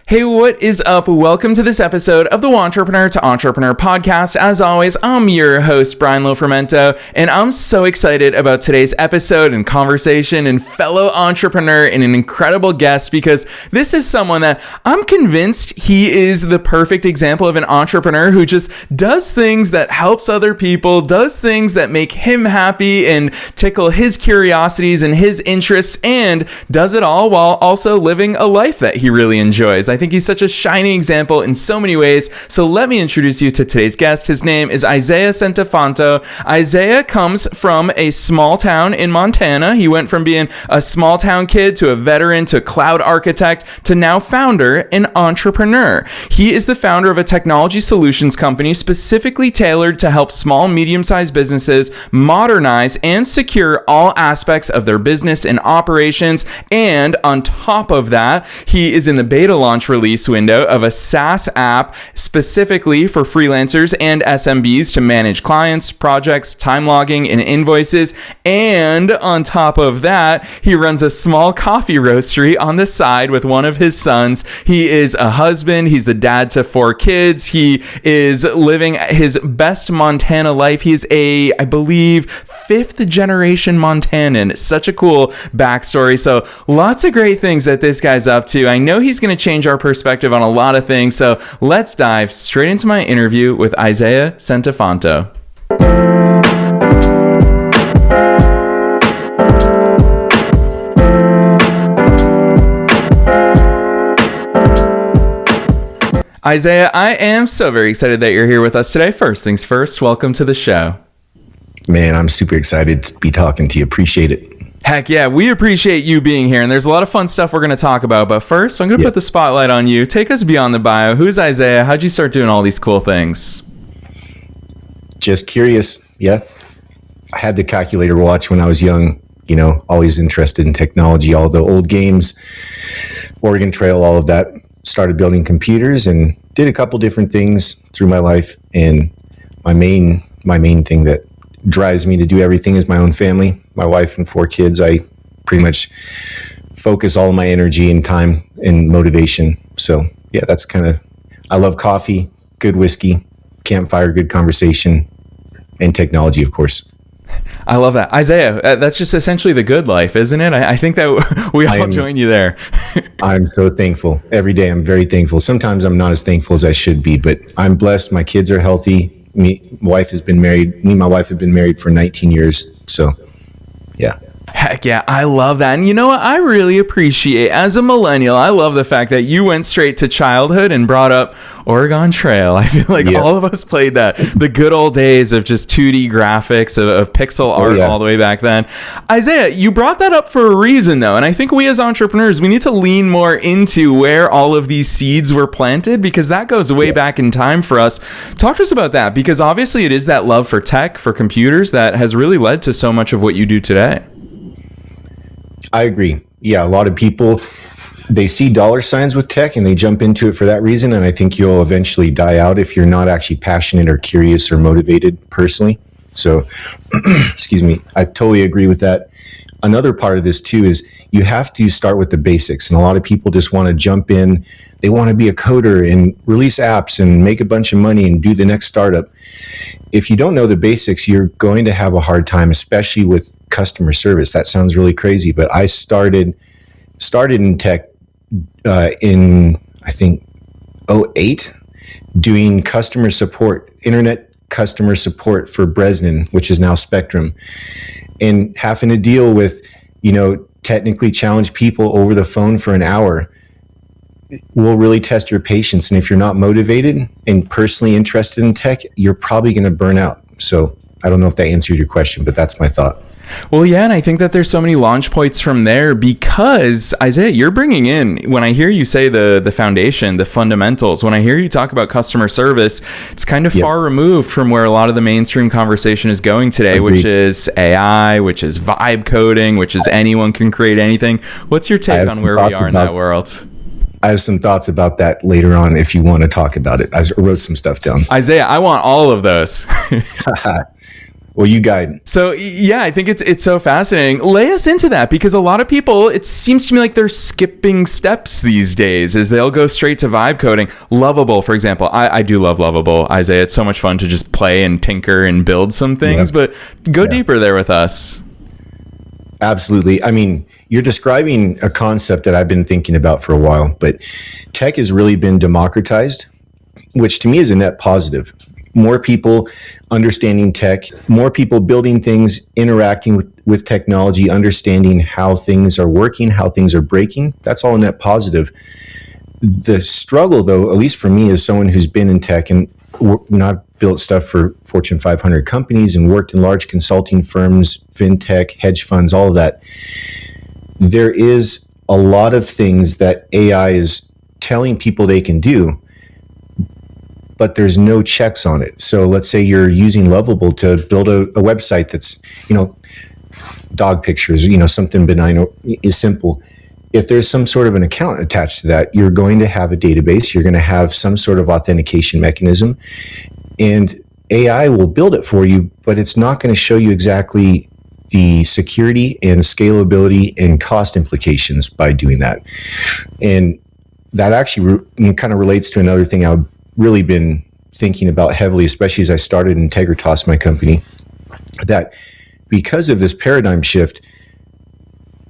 Hey, what is up? Welcome to this episode of the Wantrepreneur to Entrepreneur podcast. As always, I'm your host, Brian Lofermento, and I'm so excited about today's episode and conversation and fellow entrepreneur and an incredible guest because this is someone that I'm convinced he is the perfect example of an entrepreneur who just does things that helps other people, does things that make him happy and tickle his curiosities and his interests, and does it all while also living a life that he really enjoys. I think he's such a shining example in so many ways. So let me introduce you to today's guest. His name is Isaiah Centifanto. Isaiah comes from a small town in Montana. He went from being a small town kid to a veteran to cloud architect to now founder and entrepreneur. He is the founder of a technology solutions company specifically tailored to help small, medium-sized businesses modernize and secure all aspects of their business and operations. And on top of that, he is in the beta launch release window of a SaaS app specifically for freelancers and SMBs to manage clients, projects, time logging, and invoices. And on top of that, he runs a small coffee roastery on the side with one of his sons. He is a husband. He's the dad to 4 kids. He is living his best Montana life. He's I believe, 5th generation Montanan. Such a cool backstory. So lots of great things that this guy's up to. I know he's going to change our perspective on a lot of things. So let's dive straight into my interview with Isaiah Centifanto. Isaiah, I am so very excited that you're here with us today. First things first, welcome to the show. Man, I'm super excited to be talking to you. Appreciate it. Heck yeah, we appreciate you being here, and there's a lot of fun stuff we're going to talk about. But first, I'm going to put the spotlight on you. Take us beyond the bio. Who's Isaiah? How'd you start doing all these cool things? Just curious. Yeah. I had the calculator watch when I was young, always interested in technology, all the old games, Oregon Trail, all of that. Started building computers and did a couple different things through my life. And my main thing that drives me to do everything is my own family, my wife and 4 kids. I pretty much focus all of my energy and time and motivation. So yeah, that's I love coffee, good whiskey, campfire, good conversation, and technology, of course. I love that. Isaiah, that's just essentially the good life, isn't it? I think that we all join you there. I'm so thankful. Every day I'm very thankful. Sometimes I'm not as thankful as I should be, but I'm blessed. My kids are healthy. Me and my wife have been married for 19 years. So, yeah. Heck yeah, I love that. And you know what? I really appreciate, as a millennial, I love the fact that you went straight to childhood and brought up Oregon Trail. I feel like all of us played that. The good old days of just 2D graphics, of pixel art all the way back then. Isaiah, you brought that up for a reason, though. And I think we as entrepreneurs, we need to lean more into where all of these seeds were planted, because that goes way back in time for us. Talk to us about that, because obviously it is that love for tech, for computers, that has really led to so much of what you do today. I agree. Yeah, a lot of people, they see dollar signs with tech and they jump into it for that reason. And I think you'll eventually die out if you're not actually passionate or curious or motivated personally. So, excuse me, I totally agree with that. Another part of this too is you have to start with the basics. And a lot of people just want to jump in. They want to be a coder and release apps and make a bunch of money and do the next startup. If you don't know the basics, you're going to have a hard time, especially with customer service. That sounds really crazy, but I started in tech in, I think, 2008, doing customer support, internet customer support for Bresnan, which is now Spectrum, and having to deal with, technically challenged people over the phone for an hour will really test your patience. And if you're not motivated and personally interested in tech, you're probably going to burn out. So I don't know if that answered your question, but that's my thought. Well, yeah, and I think that there's so many launch points from there because, Isaiah, you're bringing in, when I hear you say the foundation, the fundamentals, when I hear you talk about customer service, it's kind of far removed from where a lot of the mainstream conversation is going today, which is AI, which is vibe coding, which is anyone can create anything. What's your take on where we are in that world? I have some thoughts about that later on if you want to talk about it. I wrote some stuff down. Isaiah, I want all of those. Well, you guide. So yeah, I think it's so fascinating. Lay us into that, because a lot of people, it seems to me like they're skipping steps these days, as they'll go straight to vibe coding. Lovable, for example. I do love Lovable, Isaiah. It's so much fun to just play and tinker and build some things, but go deeper there with us. Absolutely. I mean, you're describing a concept that I've been thinking about for a while, but tech has really been democratized, which to me is a net positive. More people understanding tech, more people building things, interacting with technology, understanding how things are working, how things are breaking. That's all a net positive. The struggle, though, at least for me as someone who's been in tech, and I've built stuff for Fortune 500 companies and worked in large consulting firms, fintech, hedge funds, all of that. There is a lot of things that AI is telling people they can do, but there's no checks on it. So let's say you're using Lovable to build a website that's, dog pictures, something benign or is simple. If there's some sort of an account attached to that, you're going to have a database, you're going to have some sort of authentication mechanism, and AI will build it for you, but it's not going to show you exactly the security and scalability and cost implications by doing that. And that actually kind of relates to another thing I've really been thinking about heavily, especially as I started Integritas, my company, that because of this paradigm shift,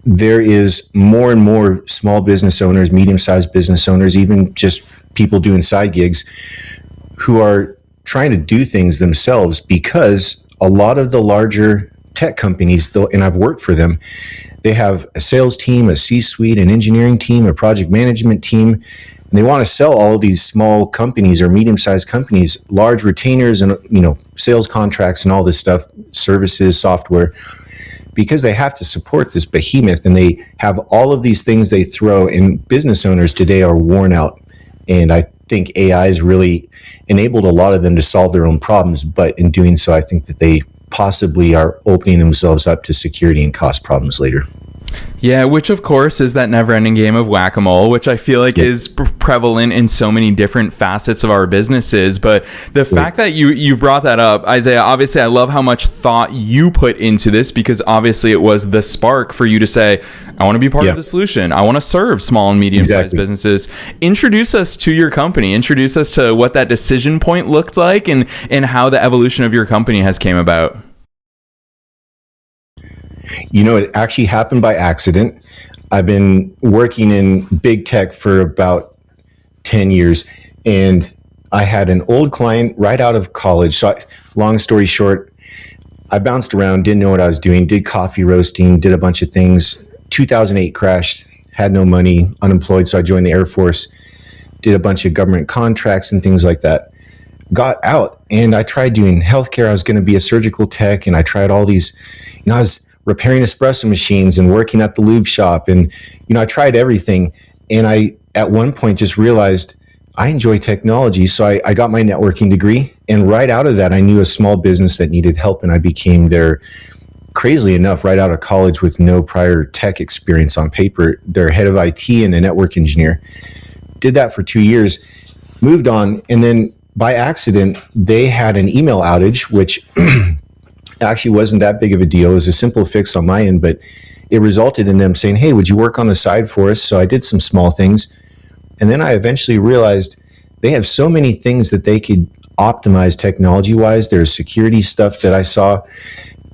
there is more and more small business owners, medium-sized business owners, even just people doing side gigs who are trying to do things themselves, because a lot of the larger tech companies, though, and I've worked for them, they have a sales team, a C-suite, an engineering team, a project management team, and they want to sell all of these small companies or medium-sized companies large retainers and sales contracts and all this stuff, services, software, because they have to support this behemoth, and they have all of these things they throw. And business owners today are worn out, and I think AI has really enabled a lot of them to solve their own problems. But in doing so, I think that they possibly are opening themselves up to security and cost problems later. Yeah, which of course is that never-ending game of whack-a-mole, which I feel like is prevalent in so many different facets of our businesses. But the fact that you brought that up, Isaiah, obviously I love how much thought you put into this, because obviously it was the spark for you to say, I want to be part of the solution. I want to serve small and medium-sized businesses. Introduce us to your company. Introduce us to what that decision point looked like, and how the evolution of your company has came about. It actually happened by accident. I've been working in big tech for about 10 years, and I had an old client right out of college. So long story short, I bounced around, didn't know what I was doing, did coffee roasting, did a bunch of things. 2008 crashed, had no money, unemployed, so I joined the Air Force, did a bunch of government contracts and things like that. Got out, and I tried doing healthcare. I was going to be a surgical tech, and I tried all these, I was repairing espresso machines and working at the lube shop. And, I tried everything. And I, at one point, just realized I enjoy technology. So I got my networking degree. And right out of that, I knew a small business that needed help. And I became their, crazily enough, right out of college with no prior tech experience on paper, their head of IT and a network engineer. Did that for 2 years, moved on. And then by accident, they had an email outage, which actually wasn't that big of a deal. It was a simple fix on my end, but it resulted in them saying, hey, would you work on the side for us? So I did some small things. And then I eventually realized they have so many things that they could optimize technology-wise. There's security stuff that I saw.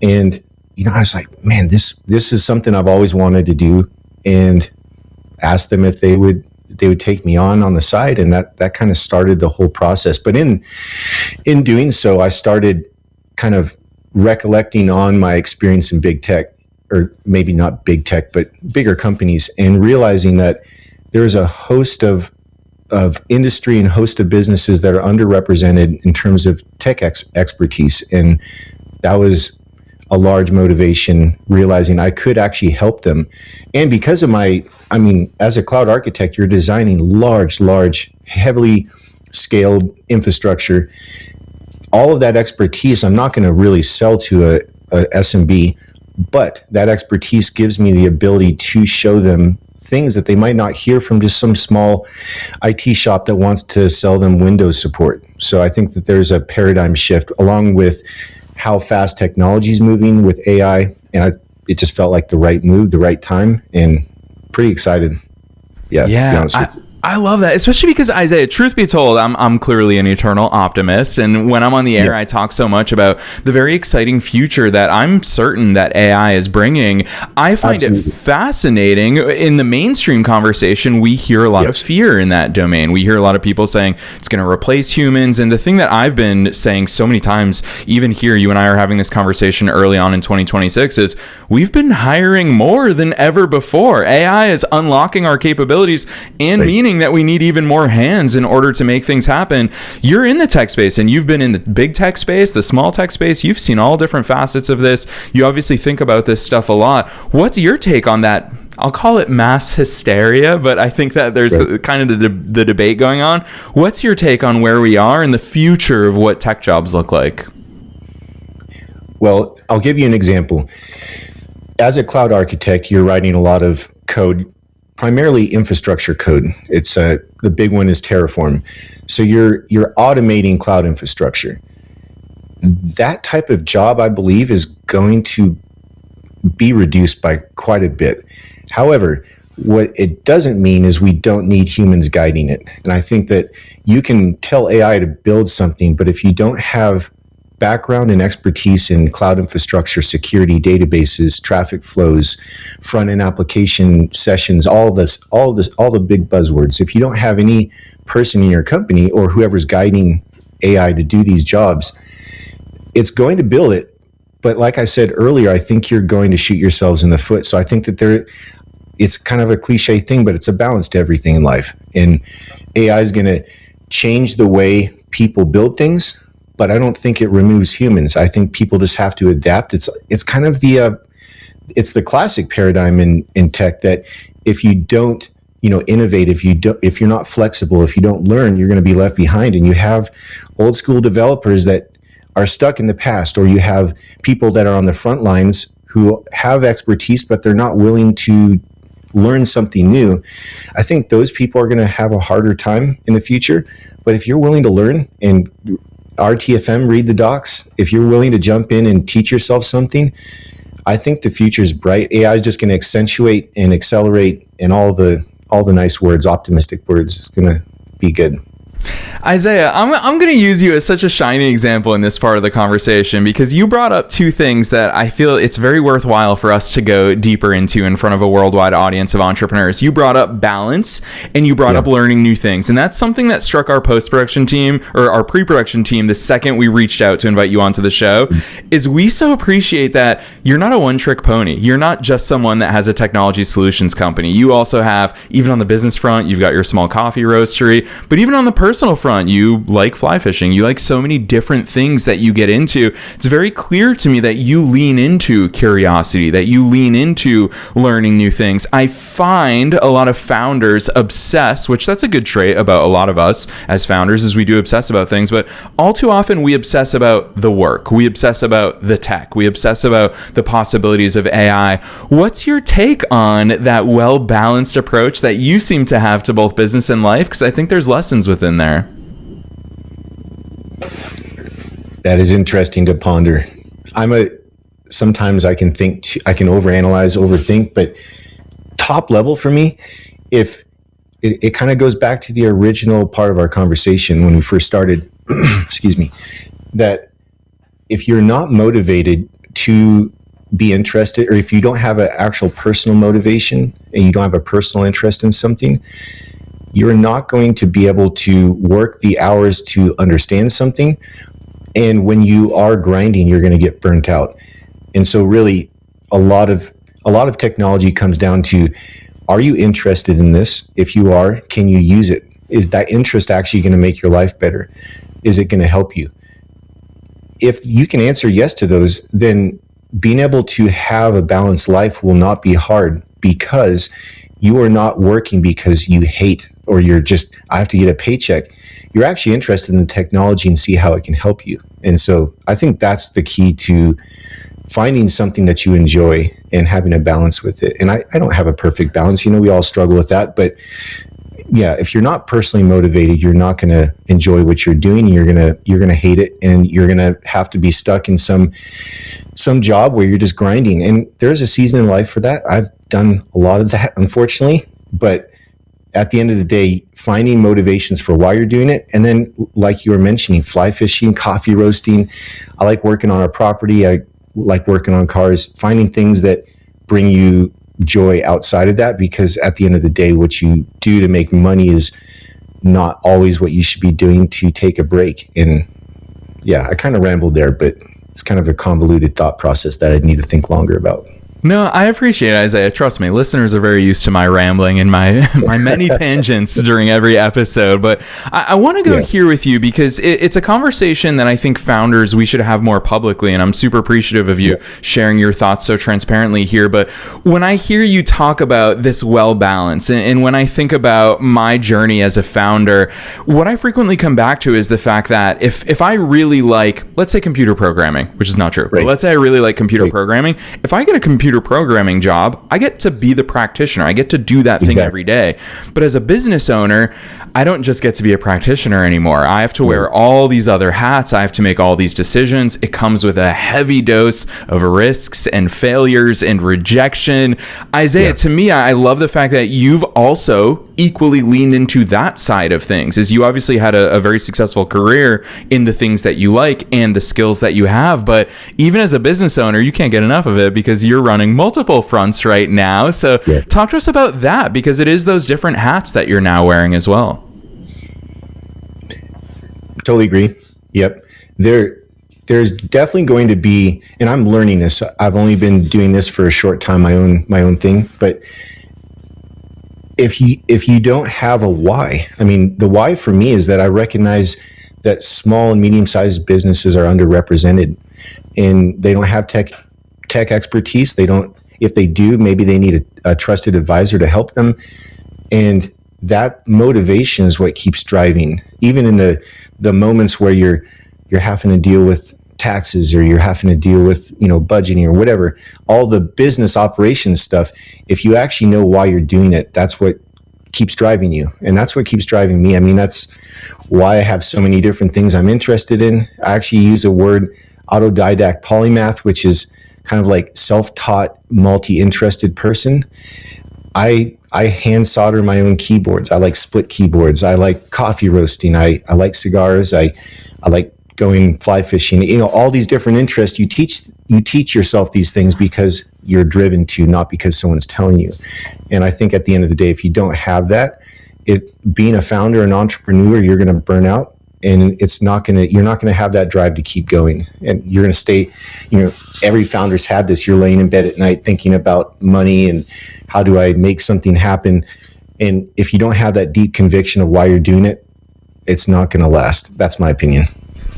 And, I was like, man, this is something I've always wanted to do, and asked them if they would take me on the side. And that kind of started the whole process. But in doing so, I started kind of recollecting on my experience in big tech, or maybe not big tech, but bigger companies, and realizing that there's a host of industry and host of businesses that are underrepresented in terms of tech expertise. And that was a large motivation, realizing I could actually help them. And because of as a cloud architect, you're designing large, heavily scaled infrastructure. All of that expertise, I'm not going to really sell to a SMB, but that expertise gives me the ability to show them things that they might not hear from just some small IT shop that wants to sell them Windows support. So I think that there's a paradigm shift along with how fast technology is moving with AI. And it just felt like the right move, the right time, and pretty excited. Yeah. To be honest with you. I love that, especially because, Isaiah, truth be told, I'm clearly an eternal optimist. And when I'm on the air, I talk so much about the very exciting future that I'm certain that AI is bringing. I find it fascinating. In the mainstream conversation, we hear a lot of fear in that domain. We hear a lot of people saying it's going to replace humans. And the thing that I've been saying so many times, even here, you and I are having this conversation early on in 2026, is we've been hiring more than ever before. AI is unlocking our capabilities and meaning that we need even more hands in order to make things happen. You're in the tech space, and you've been in the big tech space, the small tech space. You've seen all different facets of this. You obviously think about this stuff a lot. What's your take on that? I'll call it mass hysteria, but I think that there's kind of the debate going on. What's your take on where we are and the future of what tech jobs look like? Well, I'll give you an example. As a cloud architect, you're writing a lot of code, primarily infrastructure code. It's the big one is Terraform. So you're automating cloud infrastructure. That type of job, I believe, is going to be reduced by quite a bit. However, what it doesn't mean is we don't need humans guiding it. And I think that you can tell AI to build something, but if you don't have background and expertise in cloud infrastructure, security, databases, traffic flows, front-end application sessions, all the big buzzwords. If you don't have any person in your company or whoever's guiding AI to do these jobs, it's going to build it. But like I said earlier, I think you're going to shoot yourselves in the foot. So I think that it's kind of a cliche thing, but it's a balance to everything in life. And AI is going to change the way people build things, but I don't think it removes humans. I think people just have to adapt. It's kind of it's the classic paradigm in tech that if you don't, innovate, if you're not flexible, if you don't learn, you're going to be left behind. And you have old school developers that are stuck in the past, or you have people that are on the front lines who have expertise, but they're not willing to learn something new. I think those people are going to have a harder time in the future. But if you're willing to learn and RTFM, read the docs, if you're willing to jump in and teach yourself something, I think the future is bright. AI is just going to accentuate and accelerate, and all the nice words, optimistic words. It's going to be good. Isaiah, I'm going to use you as such a shining example in this part of the conversation, because you brought up two things that I feel it's very worthwhile for us to go deeper into in front of a worldwide audience of entrepreneurs. You brought up balance, and you brought up learning new things. And that's something that struck our post-production team, or our pre-production team, the second we reached out to invite you onto the show, is we so appreciate that you're not a one-trick pony. You're not just someone that has a technology solutions company. You also have, even on the business front, you've got your small coffee roastery, but even on the personal front, you like fly fishing. You like so many different things that you get into. It's very clear to me that you lean into curiosity, that you lean into learning new things. I find a lot of founders obsess, which that's a good trait about a lot of us as founders, is we do obsess about things, but all too often we obsess about the work. We obsess about the tech. We obsess about the possibilities of AI. What's your take on that well-balanced approach that you seem to have to both business and life? Because I think there's lessons within there. That is interesting to ponder. Sometimes I can overanalyze, overthink, but top level for me, if it kind of goes back to the original part of our conversation when we first started, excuse me, that if you're not motivated to be interested, or if you don't have an actual personal motivation and you don't have a personal interest in something, you're not going to be able to work the hours to understand something. And when you are grinding, you're going to get burnt out. And so really a lot of technology comes down to, are you interested in this? If you are, can you use it? Is that interest actually going to make your life better? Is it going to help you? If you can answer yes to those, then being able to have a balanced life will not be hard, because you are not working because you hate, or you're just, I have to get a paycheck. You're actually interested in the technology and see how it can help you. And so I think that's the key to finding something that you enjoy and having a balance with it. And I don't have a perfect balance. We all struggle with that, but yeah, if you're not personally motivated, you're not going to enjoy what you're doing. You're going to hate it, and you're going to have to be stuck in some job where you're just grinding. And there's a season in life for that. I've done a lot of that, unfortunately, but at the end of the day, finding motivations for why you're doing it. And then, like you were mentioning, fly fishing, coffee roasting. I like working on our property. I like working on cars, finding things that bring you joy outside of that, because at the end of the day, what you do to make money is not always what you should be doing to take a break. And yeah, I kind of rambled there, but it's kind of a convoluted thought process that I'd need to think longer about. No, I appreciate it, Isaiah. Trust me, listeners are very used to my rambling and my many tangents during every episode. But I want to go here with you because it's a conversation that I think founders, we should have more publicly. And I'm super appreciative of you sharing your thoughts so transparently here. But when I hear you talk about this well balance, and when I think about my journey as a founder, what I frequently come back to is the fact that if I really like, let's say computer programming, which is not true, but let's say I really like computer programming, if I get a computer programming job, I get to be the practitioner. I get to do that thing every day. But as a business owner, I don't just get to be a practitioner anymore. I have to wear all these other hats. I have to make all these decisions. It comes with a heavy dose of risks and failures and rejection. Isaiah, to me, I love the fact that you've also equally leaned into that side of things, as you obviously had a very successful career in the things that you like and the skills that you have. But even as a business owner, you can't get enough of it because you're running multiple fronts right now. So talk to us about that, because it is those different hats that you're now wearing as well. Totally agree. Yep. There's definitely going to be, and I'm learning this. I've only been doing this for a short time, my own thing. But if you don't have a why, I mean, the why for me is that I recognize that small and medium-sized businesses are underrepresented, and they don't have tech expertise. They don't. If they do, maybe they need a trusted advisor to help them, and that motivation is what keeps driving, even in the moments where you're having to deal with taxes, or you're having to deal with budgeting or whatever, all the business operations stuff. If you actually know why you're doing it, that's what keeps driving you, and that's what keeps driving me. I mean, that's why I have so many different things I'm interested in. I actually use a word, autodidact polymath, which is kind of like self-taught, multi-interested person. I hand solder my own keyboards. I like split keyboards. I like coffee roasting. I like cigars. I like going fly fishing. All these different interests. You teach yourself these things because you're driven to, not because someone's telling you. And I think at the end of the day, if you don't have that, being a founder, an entrepreneur, you're going to burn out, and you're not going to have that drive to keep going. And you're going to stay, every founder's had this. You're laying in bed at night thinking about money and how do I make something happen? And if you don't have that deep conviction of why you're doing it, it's not going to last. That's my opinion.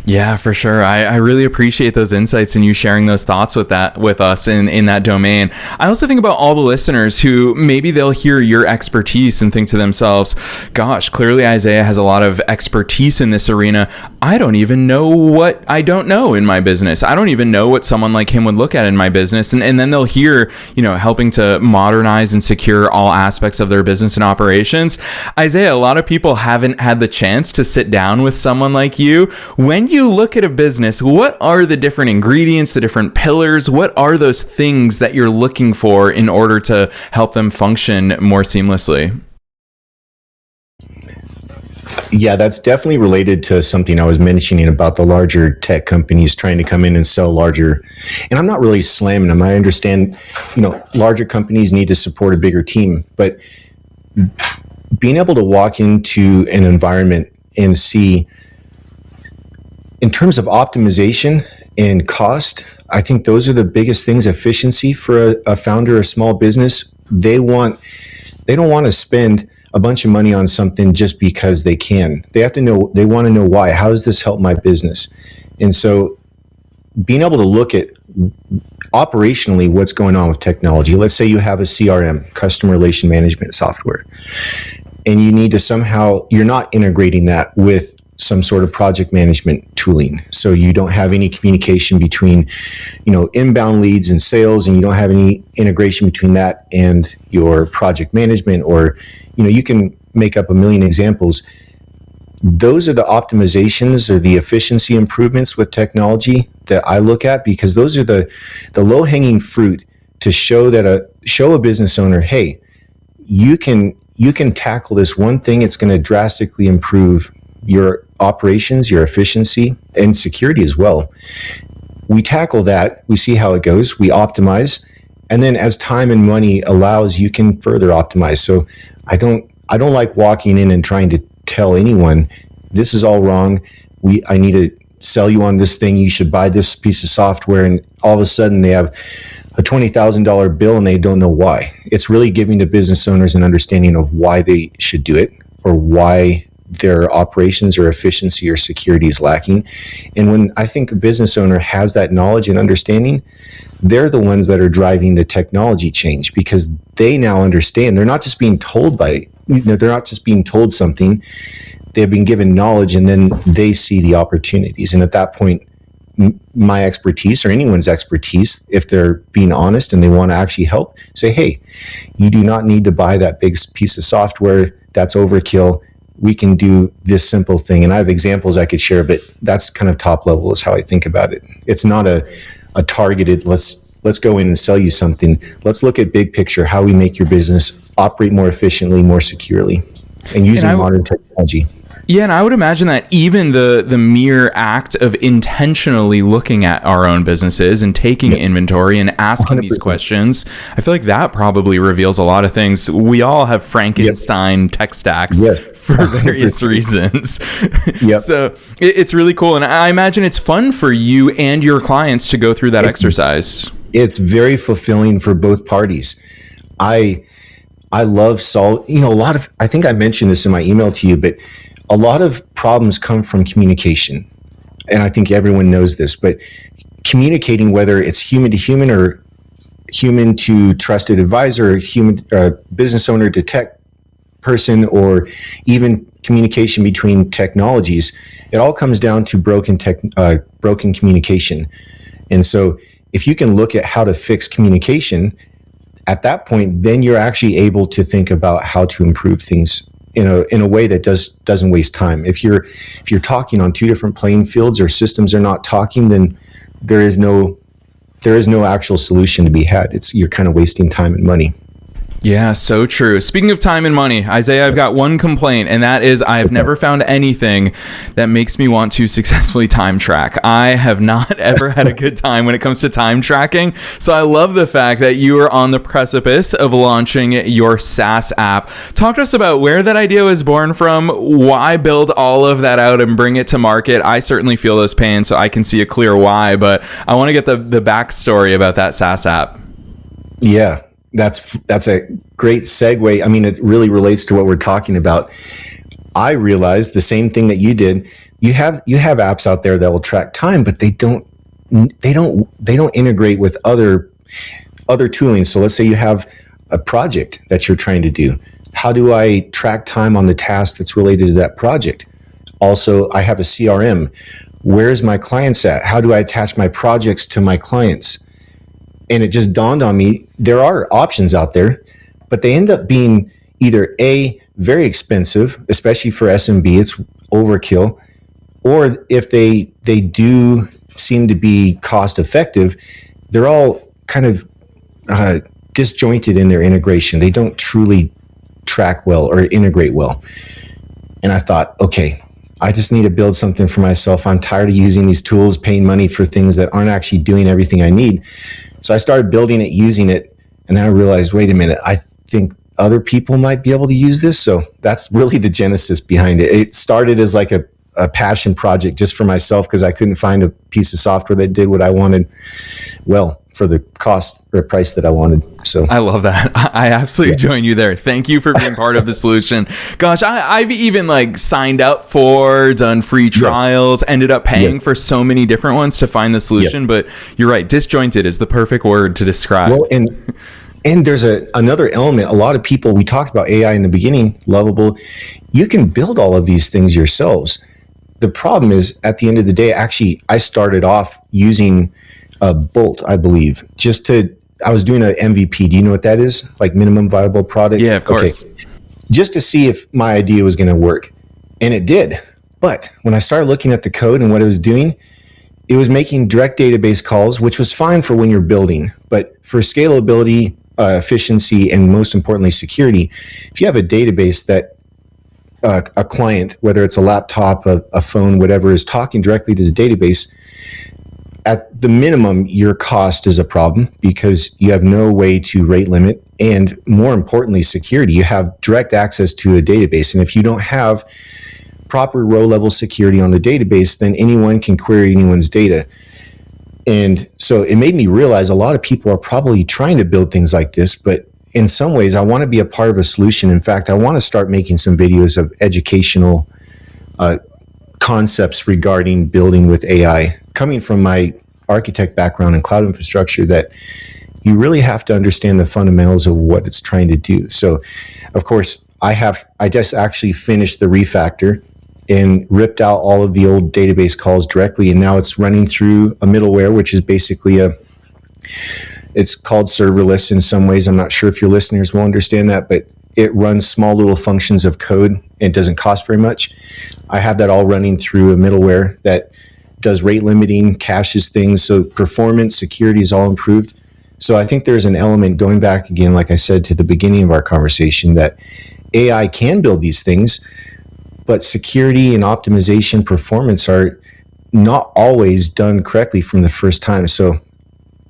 Yeah, for sure. I really appreciate those insights and you sharing those thoughts with us in that domain. I also think about all the listeners who maybe they'll hear your expertise and think to themselves, gosh, clearly Isaiah has a lot of expertise in this arena. I don't even know what I don't know in my business. I don't even know what someone like him would look at in my business. And then they'll hear, helping to modernize and secure all aspects of their business and operations. Isaiah, a lot of people haven't had the chance to sit down with someone like you. When you look at a business, what are the different ingredients, the different pillars? What are those things that you're looking for in order to help them function more seamlessly? Yeah, that's definitely related to something I was mentioning about the larger tech companies trying to come in and sell larger. And I'm not really slamming them. I understand, larger companies need to support a bigger team, but being able to walk into an environment and see, in terms of optimization and cost, I think those are the biggest things. Efficiency for a founder, a small business. They don't want to spend a bunch of money on something just because they can. They want to know why. How does this help my business? And so being able to look at operationally what's going on with technology. Let's say you have a CRM, customer relation management software, and you need to you're not integrating that with some sort of project management tooling. So you don't have any communication between, inbound leads and sales, and you don't have any integration between that and your project management, or, you can make up a million examples. Those are the optimizations or the efficiency improvements with technology that I look at, because those are the low-hanging fruit to show a business owner, hey, you can tackle this one thing. It's going to drastically improve your operations, your efficiency, and security as well. We tackle that, we see how it goes, we optimize, and then as time and money allows, you can further optimize. So I don't like walking in and trying to tell anyone this is all wrong. I need to sell you on this thing. You should buy this piece of software, and all of a sudden they have a $20,000 bill and they don't know why. It's really giving the business owners an understanding of why they should do it, or why their operations or efficiency or security is lacking. And when I think a business owner has that knowledge and understanding, they're the ones that are driving the technology change, because they now understand. They're not just being told something. They've been given knowledge, and then they see the opportunities. And at that point, my expertise, or anyone's expertise, if they're being honest and they want to actually help, say, hey, you do not need to buy that big piece of software. That's overkill. We can do this simple thing. And I have examples I could share, but that's kind of top level is how I think about it. It's not a targeted, let's go in and sell you something. Let's look at big picture, how we make your business operate more efficiently, more securely, and using modern technology. Yeah, and I would imagine that even the mere act of intentionally looking at our own businesses and taking inventory and asking 100%. These questions, I feel like that probably reveals a lot of things. We all have Frankenstein tech stacks for various reasons. So it's really cool. And I imagine it's fun for you and your clients to go through that exercise. It's very fulfilling for both parties. I love solving, I think I mentioned this in my email to you, but a lot of problems come from communication. And I think everyone knows this, but communicating, whether it's human to human or human to trusted advisor, or human business owner to tech person, or even communication between technologies, it all comes down to broken communication. And so if you can look at how to fix communication, at that point, then you're actually able to think about how to improve things in a way that doesn't waste time. If you're talking on two different playing fields, or systems are not talking, then there is no actual solution to be had. You're kind of wasting time and money. Yeah, so true. Speaking of time and money, Isaiah, I've got one complaint, and that is I have never found anything that makes me want to successfully time track. I have not ever had a good time when it comes to time tracking. So I love the fact that you are on the precipice of launching your SaaS app. Talk to us about where that idea was born from, why build all of that out and bring it to market. I certainly feel those pains, so I can see a clear why, but I want to get the backstory about that SaaS app. Yeah. That's a great segue. I mean, it really relates to what we're talking about. I realized the same thing that you did. You have apps out there that will track time, but they don't integrate with other tooling. So let's say you have a project that you're trying to do. How do I track time on the task that's related to that project? Also, I have a CRM. Where's my clients at? How do I attach my projects to my clients? And it just dawned on me, there are options out there, but they end up being either A, very expensive, especially for SMB, it's overkill, or if they do seem to be cost effective, they're all kind of disjointed in their integration. They don't truly track well or integrate well. And I thought, okay, I just need to build something for myself. I'm tired of using these tools, paying money for things that aren't actually doing everything I need. So I started building it, using it, and then I realized, wait a minute, I think other people might be able to use this. So that's really the genesis behind it. It started as like a passion project just for myself, because I couldn't find a piece of software that did what I wanted well for the cost or price that I wanted. So I love that. I absolutely join you there. Thank you for being part of the solution. Gosh, I've even signed up for, done free trials, ended up paying for so many different ones to find the solution. But you're right. Disjointed is the perfect word to describe. Well, and there's another element. A lot of people, we talked about AI in the beginning, Lovable. You can build all of these things yourselves. the problem is, at the end of the day, actually, I started off using a Bolt, I believe, I was doing an MVP. Do you know what that is? Like minimum viable product? Yeah, of course. Okay. Just to see if my idea was going to work. And it did. But when I started looking at the code and what it was doing, it was making direct database calls, which was fine for when you're building. But for scalability, efficiency, and most importantly, security, if you have a database that a client, whether it's a laptop, a phone, whatever, is talking directly to the database, at the minimum, your cost is a problem because you have no way to rate limit. And more importantly, security. You have direct access to a database. And if you don't have proper row level security on the database, then anyone can query anyone's data. And so it made me realize a lot of people are probably trying to build things like this, but in some ways, I want to be a part of a solution. In fact, I want to start making some videos of educational concepts regarding building with AI. Coming from my architect background in cloud infrastructure, that you really have to understand the fundamentals of what it's trying to do. So, of course, I just actually finished the refactor and ripped out all of the old database calls directly, and now it's running through a middleware, which is basically it's called serverless in some ways. I'm not sure if your listeners will understand that, but it runs small little functions of code and it doesn't cost very much. I have that all running through a middleware that does rate limiting, caches things, so performance, security is all improved. So I think there's an element, going back again, like I said, to the beginning of our conversation, that AI can build these things, but security and optimization, performance are not always done correctly from the first time. So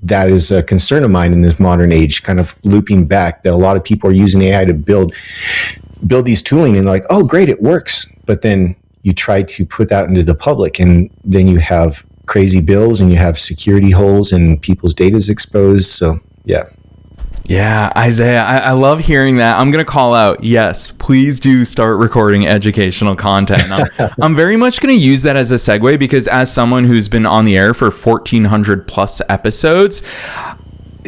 that is a concern of mine in this modern age, kind of looping back, that a lot of people are using AI to build these tooling and like, oh, great, it works. But then you try to put that into the public, and then you have crazy bills and you have security holes and people's data is exposed. So, yeah. Yeah, Isaiah, I love hearing that. I'm going to call out, yes, please do start recording educational content. I'm very much going to use that as a segue, because as someone who's been on the air for 1,400 plus episodes,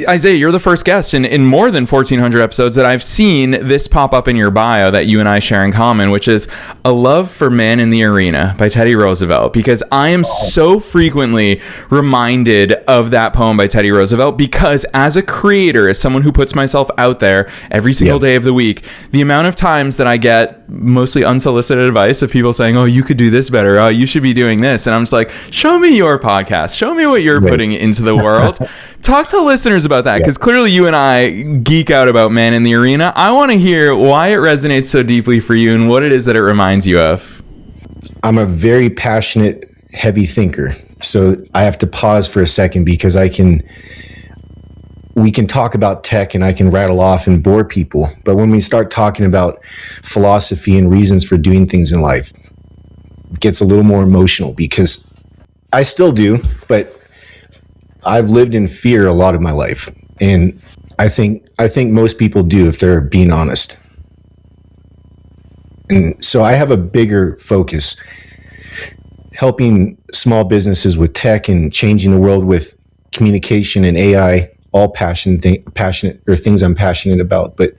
Isaiah, you're the first guest in more than 1,400 episodes that I've seen this pop up in your bio that you and I share in common, which is A Love for Man in the Arena by Teddy Roosevelt, because I am so frequently reminded of that poem by Teddy Roosevelt, because as a creator, as someone who puts myself out there every single day of the week, the amount of times that I get mostly unsolicited advice of people saying, oh, you could do this better, oh, you should be doing this. And I'm just like, show me your podcast, show me what you're putting into the world. Talk to listeners about that, because clearly you and I geek out about Man in the Arena. I want to hear why it resonates so deeply for you and what it is that it reminds you of. I'm a very passionate, heavy thinker. So I have to pause for a second, because we can talk about tech and I can rattle off and bore people. But when we start talking about philosophy and reasons for doing things in life, it gets a little more emotional, because I still do, but I've lived in fear a lot of my life. And I think most people do, if they're being honest. And so I have a bigger focus, helping small businesses with tech and changing the world with communication and AI, all passionate things I'm passionate about. But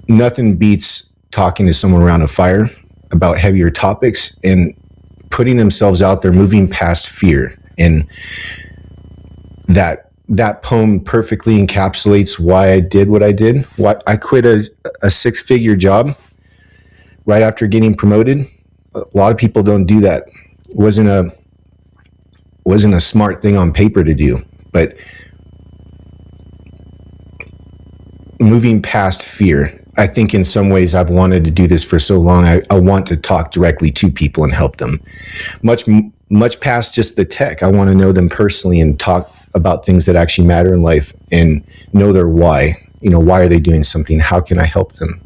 nothing beats talking to someone around a fire about heavier topics and putting themselves out there, moving past fear. And that poem perfectly encapsulates why I did what I did. I quit a 6-figure job right after getting promoted. A lot of people don't do that. Wasn't a smart thing on paper to do, but moving past fear. I think in some ways I've wanted to do this for so long. I want to talk directly to people and help them. Much past just the tech. I want to know them personally and talk about things that actually matter in life and know their why. Why are they doing something? How can I help them?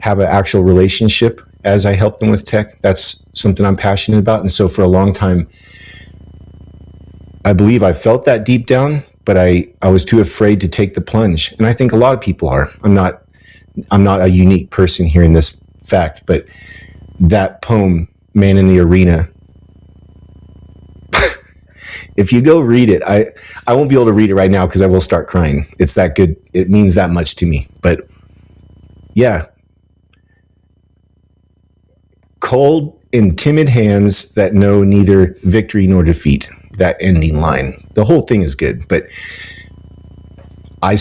Have an actual relationship as I help them with tech. That's something I'm passionate about. And so for a long time, I believe I felt that deep down, but I was too afraid to take the plunge. And I think a lot of people are. I'm not a unique person here in this fact, but that poem, Man in the Arena, if you go read it, I won't be able to read it right now because I will start crying. It's that good. It means that much to me. But yeah, cold in timid hands that know neither victory nor defeat. That ending line. The whole thing is good, but I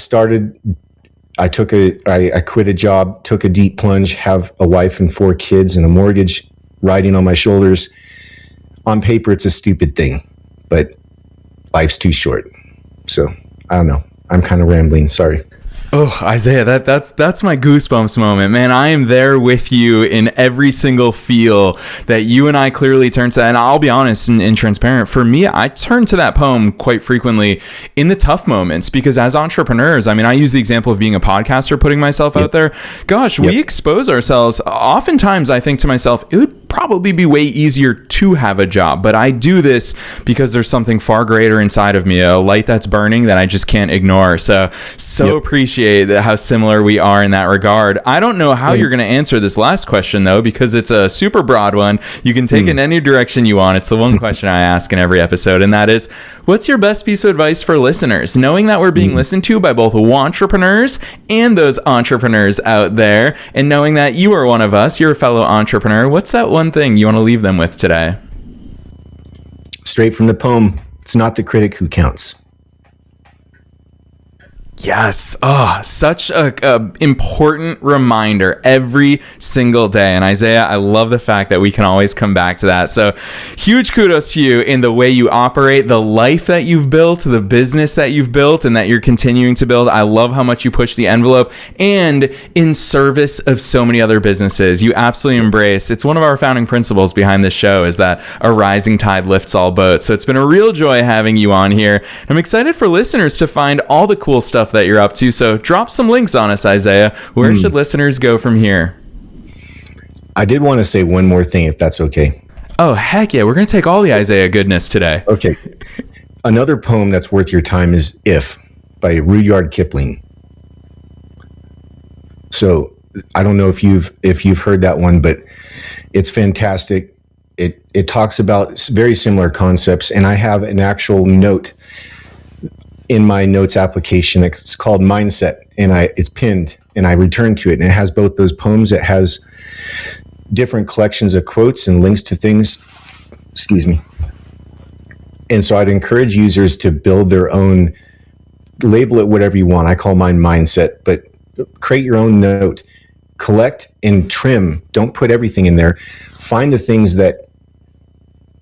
quit a job, took a deep plunge, have a wife and 4 kids and a mortgage riding on my shoulders. On paper, it's a stupid thing, but life's too short. So I don't know. I'm kind of rambling. Sorry. Oh, Isaiah, that's my goosebumps moment, man. I am there with you in every single feel that you and I clearly turn to. And I'll be honest and transparent. For me, I turn to that poem quite frequently in the tough moments, because as entrepreneurs, I mean, I use the example of being a podcaster, putting myself out there. Gosh, we expose ourselves. Oftentimes, I think to myself, it would probably be way easier to have a job, but I do this because there's something far greater inside of me, a light that's burning that I just can't ignore. So appreciate how similar we are in that regard. I don't know how you're going to answer this last question, though, because it's a super broad one. You can take it in any direction you want. It's the one question I ask in every episode, and that is, what's your best piece of advice for listeners? Knowing that we're being listened to by both wantrepreneurs and those entrepreneurs out there, and knowing that you are one of us, you're a fellow entrepreneur, what's that one thing you want to leave them with today? Straight from the poem, it's not the critic who counts. Yes. Oh, such a important reminder every single day. And Isaiah, I love the fact that we can always come back to that. So huge kudos to you in the way you operate, the life that you've built, the business that you've built and that you're continuing to build. I love how much you push the envelope and in service of so many other businesses. You absolutely embrace. It's one of our founding principles behind this show is that a rising tide lifts all boats. So it's been a real joy having you on here. I'm excited for listeners to find all the cool stuff that you're up to. So drop some links on us, Isaiah. Where should listeners go from here? I did want to say one more thing, if that's okay. Oh, heck yeah. We're going to take all the Isaiah goodness today. Okay. Another poem that's worth your time is If by Rudyard Kipling. So I don't know if you've heard that one, but it's fantastic. It talks about very similar concepts, and I have an actual note in my notes application. It's called Mindset, and it's pinned, and I return to it, and it has both those poems. It has different collections of quotes and links to things. Excuse me. And so I'd encourage users to build their own, label it whatever you want. I call mine Mindset, but create your own note. Collect and trim. Don't put everything in there. Find the things that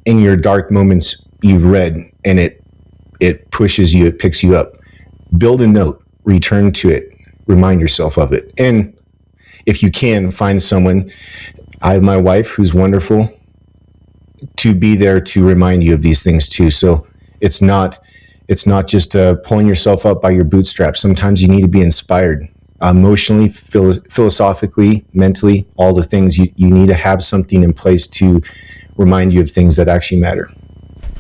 in your dark moments you've read, and it pushes you, it picks you up. Build a note, return to it, remind yourself of it. And if you can, find someone. I have my wife who's wonderful to be there to remind you of these things too. So it's not just pulling yourself up by your bootstraps. Sometimes you need to be inspired emotionally, philosophically, mentally, all the things. You need to have something in place to remind you of things that actually matter.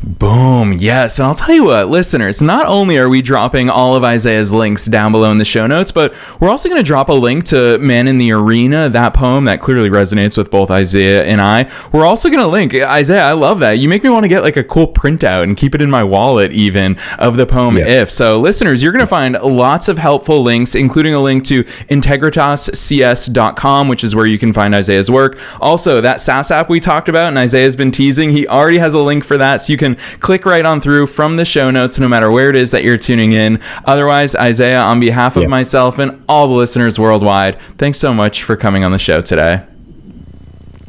Boom. Yes. And I'll tell you what, listeners, not only are we dropping all of Isaiah's links down below in the show notes, but we're also going to drop a link to Man in the Arena, that poem that clearly resonates with both Isaiah and I. We're also going to link, Isaiah, I love that. You make me want to get like a cool printout and keep it in my wallet even of the poem If. So listeners, you're going to find lots of helpful links, including a link to integritascs.com, which is where you can find Isaiah's work. Also, that SaaS app we talked about and Isaiah's been teasing, he already has a link for that. So you can click right on through from the show notes, no matter where it is that you're tuning in. Otherwise, Isaiah, on behalf of myself and all the listeners worldwide, thanks so much for coming on the show today.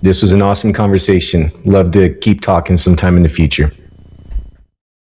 This was an awesome conversation. Love to keep talking sometime in the future.